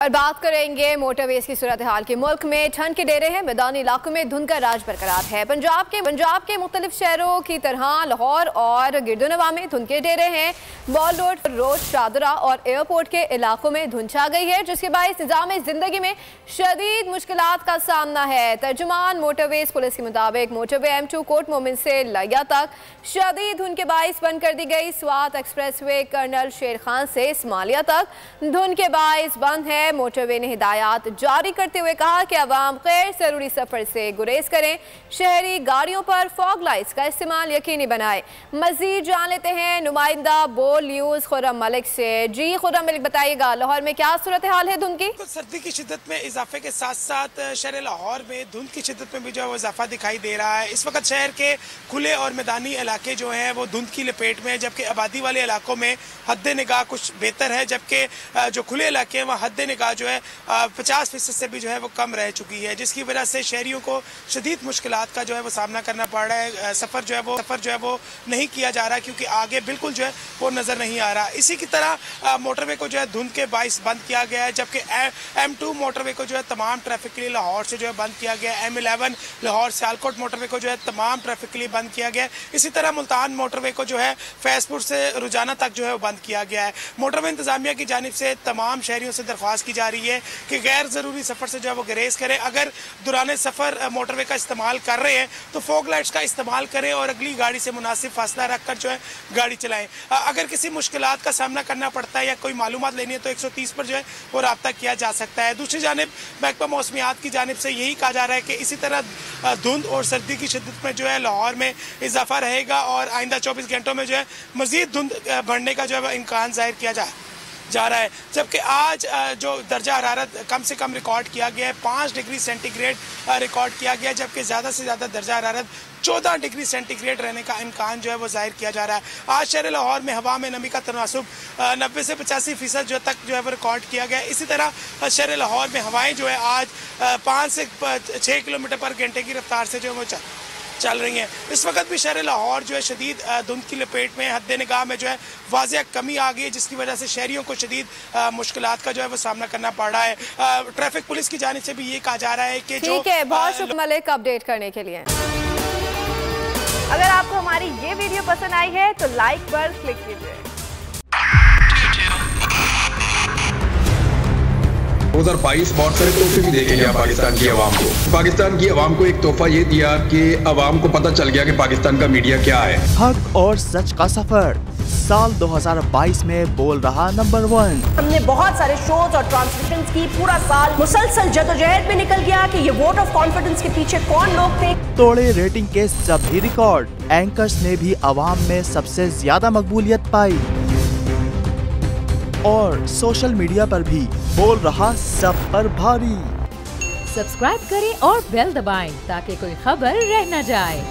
और बात करेंगे मोटरवेज की सूरत हाल की। मुल्क में ठंड के डेरे हैं, मैदानी इलाकों में धुंध का राज बरकरार है। पंजाब के मुख्तलिफ शहरों की तरह लाहौर और गिरदोनवा में धुंध के डेरे हैं। बॉल रोड, शादरा और एयरपोर्ट के इलाकों में धुंध छा गई है, जिसके बायस निज़ाम जिंदगी में शदीद मुश्किलात का सामना है। तर्जुमान मोटरवेज पुलिस के मुताबिक मोटरवे M2 कोट मोमिन से लिया तक शदीद धुंध के बायस बंद कर दी गई। स्वात एक्सप्रेसवे कर्नल शेर खान से इस्माइलिया तक धुंध के बायस बंद है। मोटरवे ने हिदायत जारी करते हुए कहा कि अवाम गैर जरूरी सफर से गुरेज करें, शहरी गाड़ियों पर फॉग लाइट्स का इस्तेमाल यकीनी बनाए। मजीद जान लेते हैं नुमाइंदा बोल न्यूज खुर्रम मलिक से। जी खुर्रम मलिक, बताइएगा लाहौर में क्या सूरत हाल है धुंध की? तो सर्दी की शिद्दत में इजाफे के साथ साथ शहर लाहौर में धुंध की शिद्दत में भी जो है वो इजाफा दिखाई दे रहा है। इस वक्त शहर के खुले और मैदानी इलाके जो हैं वो धुंध की लपेट में, जबकि आबादी वाले इलाकों में हद निगाह कुछ बेहतर है, जबकि जो खुले इलाके हैं वह हद निगाह जो है 50% से भी जो है वो कम रह चुकी है, जिसकी वजह से शहरियों को शदीद मुश्किलात का जो है वो सामना करना पड़ रहा है। सफ़र जो है वो नहीं किया जा रहा क्योंकि आगे बिल्कुल जो है वो नज़र नहीं आ रहा। इसी की तरह मोटरवे को जो है धुंध के बायस बंद किया गया है, जबकि M2 मोटरवे को जो है तमाम ट्रैफिक के लिए लाहौर से जो है बंद किया गया है। M11 लाहौर सियालकोट मोटरवे को जो है तमाम ट्रैफिक के लिए बंद किया गया है। इसी तरह मुल्तान मोटरवे को जो है फैजपुर से रुजाना तक जो है वो बंद किया गया है। मोटरवे इंतजामिया की जानिब से तमाम शहरियों से दरख्वास्त की जा रही है कि गैर ज़रूरी सफ़र से जो है वो गुरेज करें। अगर दौरान सफ़र मोटरवे का इस्तेमाल कर रहे हैं तो फॉग लाइट्स का इस्तेमाल करें और अगली गाड़ी से मुनासिब फासला रखकर जो है गाड़ी चलाएं। अगर किसी मुश्किलात का सामना करना पड़ता है या कोई मालूमात लेनी है तो 130 पर जो है वो रब्ता किया जा सकता है। दूसरी जानिब महकमा मौसमियात की जानिब से यही कहा जा रहा है कि इसी तरह धुंध और सर्दी की शिद्दत में जो है लाहौर में इजाफा रहेगा और आइंदा 24 घंटों में जो है मज़ीद धुंध बढ़ने का जो है इम्कान जाहिर किया जा रहा है। जबकि आज जो दर्जा हरारत कम से कम रिकॉर्ड किया गया है 5 डिग्री सेंटीग्रेड रिकॉर्ड किया गया है, जबकि ज़्यादा से ज़्यादा दर्जा हरारत 14 डिग्री सेंटीग्रेड रहने का इम्कान जो है वो जाहिर किया जा रहा है। आज शहर लाहौर में हवा में नमी का तनासुब 90 से 85% जो तक जो है वो रिकॉर्ड किया गया है। इसी तरह शहर लाहौर में हवाएं जो है आज 5 से 6 किलोमीटर पर घंटे की रफ्तार से जो है वो चल रही हैं। इस वक्त भी शहर लाहौर जो है शदीद धुंध की लपेट में, हद निगाह में जो है वाज़िया कमी आ गई है, जिसकी वजह से शहरियों को शदीद मुश्किलात का जो है वो सामना करना पड़ रहा है। ट्रैफिक पुलिस की जानिब से भी ये कहा जा रहा है कि ठीक है, बहुत शुक्रिया मलिक अपडेट करने के लिए। अगर आपको हमारी ये वीडियो पसंद आई है तो लाइक पर क्लिक कीजिए। 2022 बहुत सारे तोहफे भी देके गया पाकिस्तान की आवाम को। पाकिस्तान की आवाम को एक तोहफा ये दिया कि आवाम को पता चल गया कि पाकिस्तान का मीडिया क्या है। हक और सच का सफर साल 2022 में बोल रहा नंबर 1। हमने बहुत सारे शोज और ट्रांसमिशंस की, पूरा साल मुसलसल जदोजहद में निकल गया कि ये वोट ऑफ कॉन्फिडेंस के पीछे कौन लोग थे। तोड़े रेटिंग के सभी रिकॉर्ड। एंकर्स ने भी आवाम में सबसे ज्यादा मकबूलियत पाई और सोशल मीडिया पर भी बोल रहा सब पर भारी। सब्सक्राइब करें और बेल दबाएं ताकि कोई खबर रह न जाए।